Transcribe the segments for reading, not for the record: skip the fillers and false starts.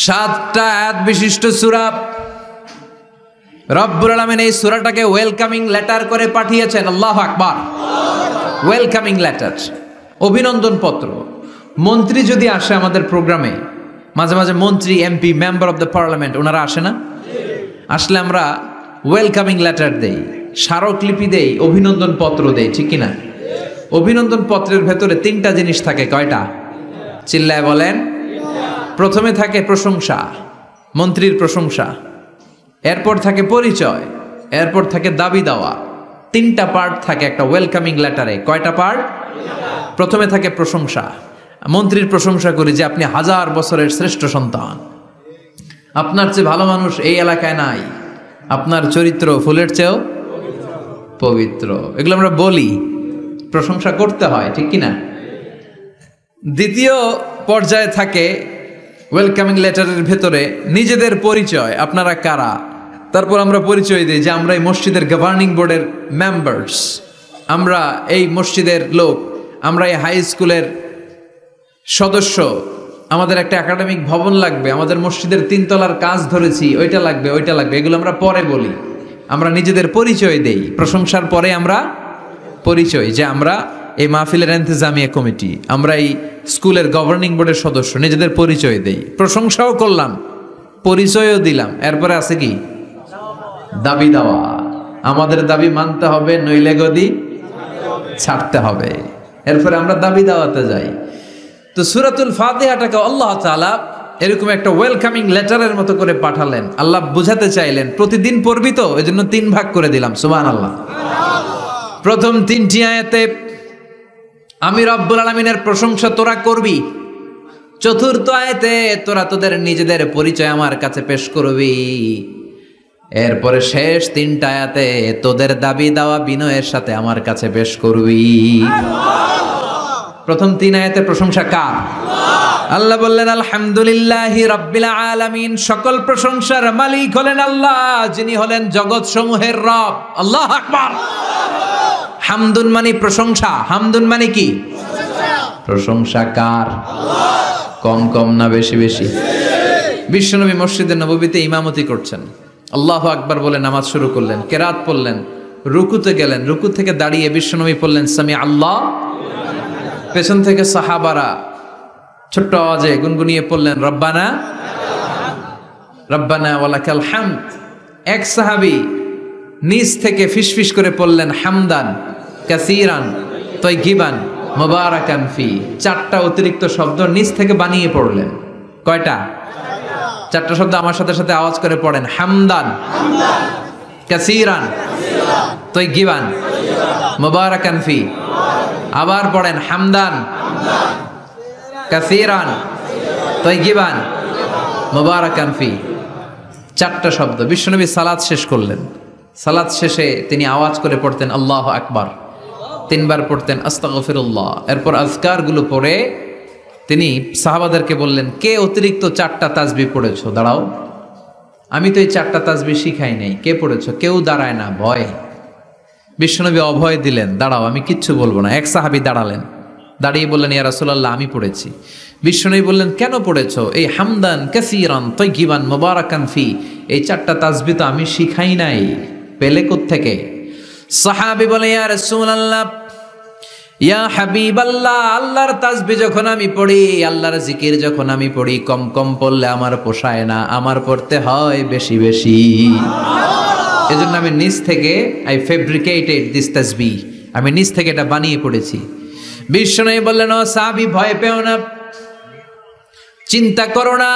7টা আয়াত বিশিষ্ট সূরা। রব্বুল আলামিন এই সূরাটাকে ওয়েলকামিং লেটার করে পাঠিয়েছেন। আল্লাহু আকবার। ওয়েলকামিং লেটার, অভিনন্দন পত্র। মন্ত্রী যদি আসে আমাদের প্রোগ্রামে, মাঝে মাঝে মন্ত্রী, MP, member of the parliament, ওনারা আসে না? আসলে আমরা ওয়েলকামিং লেটার দেই, স্মারকলিপি দেই, অভিনন্দন পত্র দেই, ঠিক কিনা? অভিনন্দন পত্রের ভেতরে 3টা জিনিস থাকে। কয়টা? চিল্লায় বলেন। প্রথমে থাকে প্রশংসা, মন্ত্রীর প্রশংসা। এরপর থাকে পরিচয়, এরপর থাকে দাবি দেওয়া। 3টা পার্ট থাকে একটা ওয়েলকামিং লেটারে। কয়টা পার্ট? প্রথমে থাকে প্রশংসা। মন্ত্রীর প্রশংসা করি যে আপনি 1000 বছরের শ্রেষ্ঠ সন্তান, আপনার চেয়ে ভালো মানুষ এই এলাকায় নাই, আপনার চরিত্র ফুলের চেয়েও পবিত্র। এগুলো আমরা বলি, প্রশংসা করতে হয়, ঠিক কিনা? দ্বিতীয় পর্যায়ে থাকে ওয়েলকামিং লেটারের ভেতরে নিজেদের পরিচয়, আপনারা কারা। তারপর আমরা পরিচয় দিই যে আমরা এই মসজিদের গভর্নিং বোর্ডের মেম্বার্স, আমরা এই মসজিদের লোক, আমরা এই হাই স্কুলের সদস্য, আমাদের একটা একাডেমিক ভবন লাগবে, আমাদের মসজিদের 3 তলার কাজ ধরেছি, ওইটা লাগবে, ওইটা লাগবে। এগুলো আমরা পরে বলি, আমরা নিজেদের পরিচয় দেই। প্রশংসার পরে আমরা পরিচয়, যে আমরা এই মাহফিলের ইন্তেজামিয়া কমিটি, আমরা এই স্কুলের গভর্নিং বোর্ডের সদস্য, নিজেদের পরিচয় দেই। প্রশংসাও করলাম, পরিচয়ও দিলাম। এরপরে আছে কি? দাবি দেওয়া। আমাদের দাবি মানতে হবে, নইলে গদি ছাড়তে হবে। এরপরে আমরা দাবি দেওয়াতে যাই। তো সূরাতুল ফাতিহাটাকে আল্লাহ তাআলা এরকম একটা ওয়েলকামিং লেটারের মতো করে পাঠালেন। আল্লাহ বুঝাতে চাইলেন প্রতিদিন পড়বি তো, এজন্য 3 ভাগ করে দিলাম। সুবহানাল্লাহ। প্রথম 3টি আয়াতে আমি রব্বুল আলামিনের প্রশংসা তোরা করবি। চতুর্থ আয়াতে তোরা তোদের নিজেদের পরিচয় আমার কাছে পেশ করবি। এরপরে শেষ 3টা আয়াতে তোদের দাবি দেওয়া বিনয়ের সাথে আমার কাছে পেশ করবি। প্রথম 3 আয়াতে প্রশংসা কার? আল্লাহ বললেন আলহামদুলিল্লাহি রাব্বিল আলামিন, সকল প্রশংসার মালিক হলেন আল্লাহ, যিনি হলেন জগৎ সমূহের রব। আল্লাহু আকবার। হামদুন মানে প্রশংসা। হামদুন মানে কি? প্রশংসা কার? কম কম না বেশি বেশি? বিশ্বনবী মসজিদে নববীতে ইমামতি করছেন, আল্লাহু আকবার বলে নামাজ শুরু করলেন, কেরাত পড়লেন, রুকুতে গেলেন, রুকু থেকে দাঁড়িয়ে বিশ্বনবী পড়লেন সামি আল্লাহ। পেছন থেকে সাহাবারা ছোট্ট আওয়াজে গুনগুনিয়ে পড়লেন রব্বানা রব্বানা ওয়ালাকাল হামদ। এক সাহাবী নিজ থেকে ফিসফিস করে পড়লেন হামদান কাসীরান তাইয়িবান মুবারাকান ফি। 4টা অতিরিক্ত শব্দ নিজ থেকে বানিয়ে পড়লেন। কয়টা? 4টা শব্দ আমার সাথে সাথে আওয়াজ করে পড়েন। হামদান কাসীরান তাইয়িবান মুবারাকান ফি। আবার পড়েন হামদান কাসীরান তাইয়িবান মুবারাকান ফি। 4টা শব্দ। বিশ্বনবী সালাত শেষ করলেন। সালাত শেষে তিনি আওয়াজ করে পড়তেন আল্লাহু আকবার, 3 বার পড়তেন আস্তাগফিরুল্লাহ। এরপর আজকারগুলো পড়ে তিনি সাহাবাদেরকে বললেন, কে অতিরিক্ত 4টা তাসবিহ পড়েছো? দাঁড়াও, আমি তো এই 4টা তাসবিহ শিখাই নাই, কে পড়েছো? কেউ দাঁড়ায় না, ভয়। বিশ্বনবী অভয় দিলেন, দাঁড়াও, আমি কিচ্ছু বলবো না। এক সাহাবী দাঁড়ালেন, দাঁড়িয়ে বললেন ইয়া রাসূলুল্লাহ, আমি পড়েছি। বিশ্বনবী বললেন, কেন পড়েছো? এই হামদান কাসীরান তাইয়িবান মুবারাকান ফি, এই 4টা তাসবিহ তো আমি শিখাই নাই, পেলে কোত্থেকে? সাহাবী বলে ইয়া রাসূলুল্লাহ, ইয়া হাবিবাল্লাহ, আল্লাহর তাসবিহ যখন আমি পড়ি, আল্লাহর জিকির যখন আমি পড়ি, কম কম পড়লে আমার পোষায় না, আমার পড়তে হয় বেশি বেশি। এজন্য আমি নিজ থেকে আই ফেব্রিকেটেড দিস তাসবিহ, আমি নিজ থেকে এটা বানিয়ে পড়েছি। বিশ্বনবী বললেন, ও সাহাবী, ভয় পেও না, চিন্তা করো না।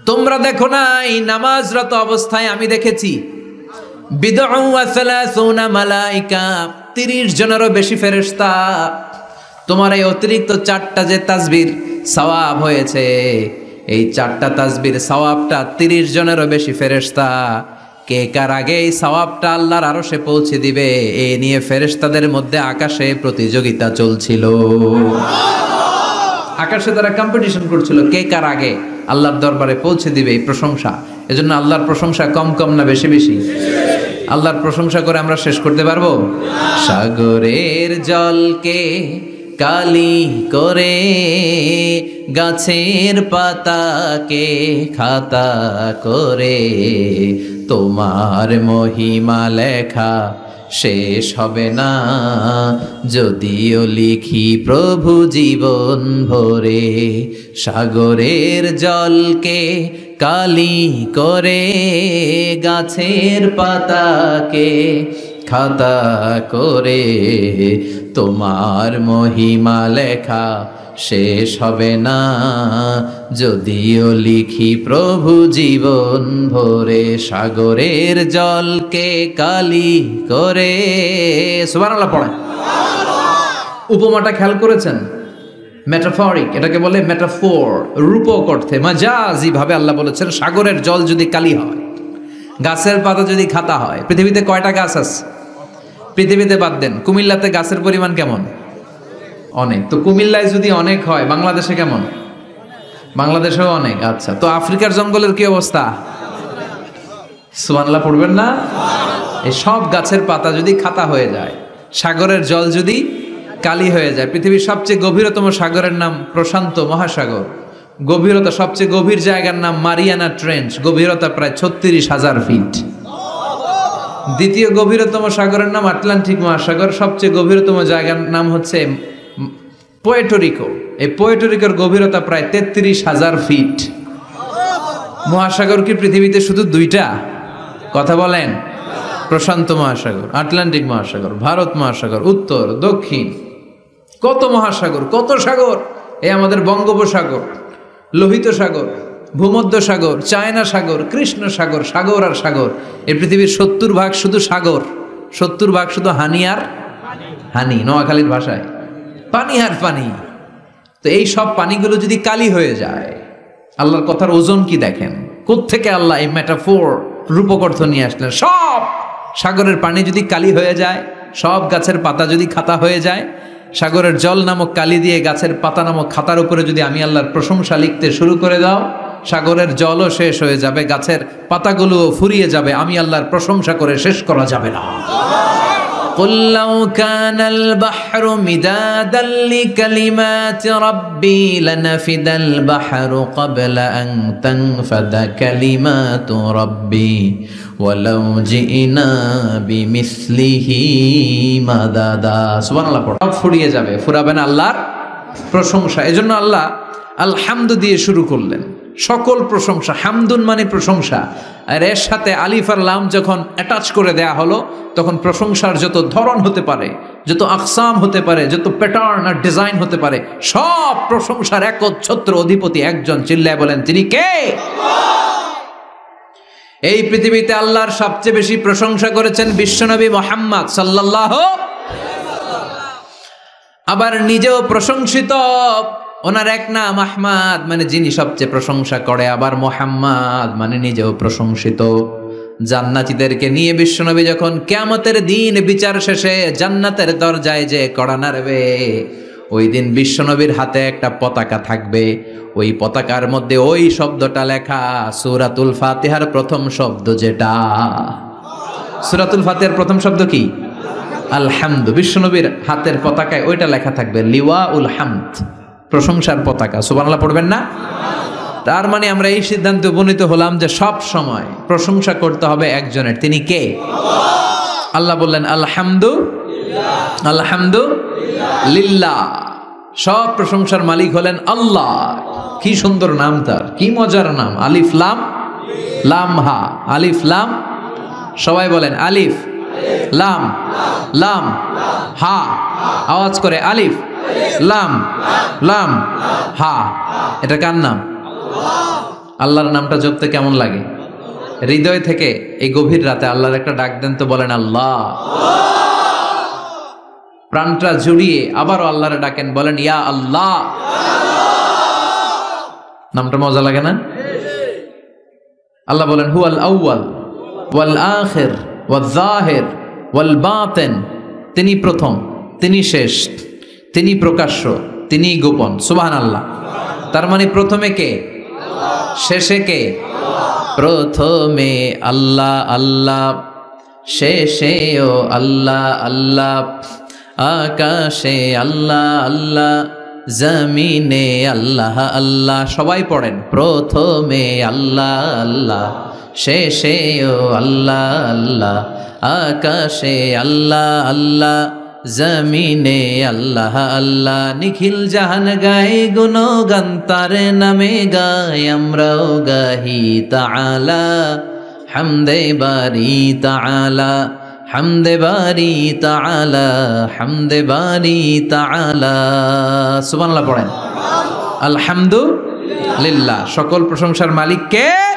তোমরা দেখো না, এই নামাজরত অবস্থায় আমি দেখেছি বিদউ ওয়া সালাসুনা মালাইকা, 30 জনেরও বেশি ফেরেশতা। তোমার এই অতিরিক্ত 4টা যে তাসবির সওয়াব হয়েছে, এই 4টা তাসবির সওয়াবটা 30 জনেরও বেশি ফেরেশতা। কে কার আগে এই সওয়াবটা আল্লাহর আরশে পৌঁছে দিবে, এই নিয়ে ফেরেশতাদের মধ্যে আকাশে প্রতিযোগিতা চলছিল। আকাশে তারা কম্পিটিশন করছিল, কে কার আগে আল্লাহর দরবারে পৌঁছে দিবে এই প্রশংসা। এজন্য আল্লাহর প্রশংসা কম কম না বেশি বেশি? আল্লাহর প্রশংসা করে আমরা শেষ করতে পারবো? সাগরের জলকে কালি করে, গাছের পাতাকে খাতা করে, তোমার মহিমা লেখা শেষ হবে না, যদিও লিখি প্রভু জীবন ভরে। সাগরের জলকে কালি করে, গাছের পাতাকে খাতা করে, তোমার মহিমা লেখা শেষ হবে না, যদিও লিখি প্রভু জীবন ভরে। সাগরের জলকে কালি করে, সুবহানাল্লাহ পড়ে। উপমাটা খেয়াল করেছেন? মেটাফরিক, এটাকে বলে মেটাফোর, রূপক অর্থে মাজাজি ভাবে আল্লাহ বলেছেন সাগরের জল যদি কালি হয়, গাছের পাতা যদি খাতা হয়। পৃথিবীতে কয়টা গাছ আছে? পৃথিবীতে বাদ দেন, কুমিল্লাতে গাছের পরিমাণ কেমন? অনেক। তো কুমিল্লায় যদি অনেক হয়, বাংলাদেশে কেমন? বাংলাদেশেও অনেক। আচ্ছা, তো আফ্রিকার জঙ্গলের কি অবস্থা? সুবহানাল্লাহ পড়বেন না? এই সব গাছের পাতা যদি খাতা হয়ে যায়, সাগরের জল যদি কালি হয়ে যায়। পৃথিবীর সবচেয়ে গভীরতম সাগরের নাম প্রশান্ত মহাসাগর। গভীরতা, সবচেয়ে গভীর জায়গার নাম মারিয়ানা ট্রেঞ্চ, গভীরতা প্রায় 36,000 ফিট। দ্বিতীয় গভীরতম সাগরের নাম আটলান্টিক মহাসাগর, সবচেয়ে গভীরতম জায়গার নাম হচ্ছে পোয়েটোরিকো। এই পোয়েটোরিকোর গভীরতা প্রায় 33,000 ফিট। মহাসাগর কি পৃথিবীতে শুধু দুইটা? কথা বলেন। প্রশান্ত মহাসাগর, আটলান্টিক মহাসাগর, ভারত মহাসাগর, উত্তর দক্ষিণ, কত মহাসাগর, কত সাগর। এই আমাদের বঙ্গোপসাগর, লোহিত সাগর, ভূমধ্য সাগর, চায়না সাগর, কৃষ্ণ সাগর, সাগর আর সাগর। এই পৃথিবীর 70% শুধু সাগর, 70% শুধু হানি আর হানি, নোয়াখালীর ভাষায় পানি আর পানি। তো এই সব পানিগুলো যদি কালি হয়ে যায়, আল্লাহর কথার ওজন কি দেখেন। কোত্থেকে আল্লাহ এই মেটাফোর, রূপক অর্থ নিয়ে আসলেন। সব সাগরের পানি যদি কালি হয়ে যায়, সব গাছের পাতা যদি খাতা হয়ে যায়, সাগরের জল নামক কালি দিয়ে গাছের পাতা নামক খাতার উপরে যদি আমি আল্লাহর প্রশংসা লিখতে শুরু করে দাও, সাগরের জলও শেষ হয়ে যাবে, গাছের পাতাগুলোও ফুরিয়ে যাবে, আমি আল্লাহর প্রশংসা করে শেষ করা যাবে না। قُلْ لَوْ كَانَ الْبَحْرُ مِدَادًا لِكَلِمَاتِ رَبِّي لَنَفِدَ الْبَحْرُ قَبْلَ أَنْ تَنْفَدَ كَلِمَاتُ رَبِّي وَلَوْ جِئْنَا بِمِثْلِهِ مَدَدًا। সুবহানাল্লাহ পড়ো। সব ফুরিয়ে যাবে, ফুরাবে না আল্লাহর প্রশংসা। এজন্য আল্লাহ আলহামদু দিয়ে শুরু করলেন। সকল প্রশংসা, হামদুন মানে প্রশংসা, আর এর সাথে আলিফ আর লাম যখন অ্যাটাচ করে দেয়া হলো, তখন প্রশংসার যত ধরন হতে পারে, যত আকসাম হতে পারে, যত প্যাটার্ন আর ডিজাইন হতে পারে, সব প্রশংসার একচ্ছত্র অধিপতি একজন। চিল্লায় বলেন, তিনি কে? এই পৃথিবীতে আল্লাহর সবচেয়ে বেশি প্রশংসা করেছেন বিশ্বনবী মুহাম্মদ সাল্লাল্লাহু। আবার নিজেও প্রশংসিত। ওনার এক নাম আহমদ, মানে যিনি সবচেয়ে প্রশংসা করে। আবার মুহাম্মদ মানে নিজেও প্রশংসিত। জান্নাতীদেরকে নিয়ে বিশ্বনবী যখন কিয়ামতের দিন বিচার শেষে জান্নাতের দরজায় যে কড়া নাড়বে, ওই দিন বিশ্বনবীর হাতে একটা পতাকা থাকবে। ওই পতাকার মধ্যে ওই শব্দটা লেখা, সূরাতুল ফাতিহার প্রথম শব্দ যেটা। সূরাতুল ফাতিহার প্রথম শব্দ কি? আলহামদু। বিশ্বনবীর হাতের পতাকায় ওইটা লেখা থাকবে, লিওয়াউল হামদ, প্রশংসার পতাকা। সুবহানাল্লাহ পড়বেন না? তার মানে আমরা এই সিদ্ধান্তে উপনীত হলাম যে সব সময় প্রশংসা করতে হবে একজনের। তিনি কে? আল্লাহ বললেন আলহামদু, আলহামদু লিল্লাহ। সব প্রশংসার মালিক হলেন আল্লাহ। কি সুন্দর নাম তার, কি মজার নাম। আলিফ লাম লাম হা, আলিফ লাম। সবাই বলেন আলিফ লাম লাম হা। আওয়াজ করে আলিফ লাম লাম হা। এটা কার নাম? আল্লাহর নামটা জপতে কেমন লাগে? হৃদয় থেকে এই গভীর রাতে আল্লাহর একটা ডাক দেন তো, বলেন আল্লাহ। প্রাণটা জুড়িয়ে আবারও আল্লাহরে ডাকেন, বলেন ইয়া আল্লাহ। নামটা মজা লাগে না? আল্লাহ বলেন হুয়াল আউয়াল ওয়াল আখির ওয়াল যাহির ওয়াল বাতিন। তিনি প্রথম, তিনি শেষ, তিনি প্রকাশ্য, তিনি গোপন। সুবহানাল্লাহ। তার মানে প্রথমে কে, শেষে কে? প্রথমে আল্লাহ আল্লাহ, শেষেও আল্লাহ আল্লাহ। আকাশে আল্লাহ আল্লাহ, জমিনে আল্লাহ আল্লাহ। সবাই পড়েন, প্রথমে আল্লাহ আল্লাহ, শেষেও আল্লাহ আল্লাহ। আকাশে আল্লাহ আল্লাহ, জমিনে আল্লাহ আল্লাহ। নিখিল জাহান গায়ে গুণগান, তার নামে গায় আমরাও গাহি তাআলা। হামদে বারি তাআলা, হামদে বারি তাআলা, হামদে বারি তাআলা। সুবহানাল্লাহ পড়েন। আলহামদুলিল্লাহ, সকল প্রশংসার মালিক কে?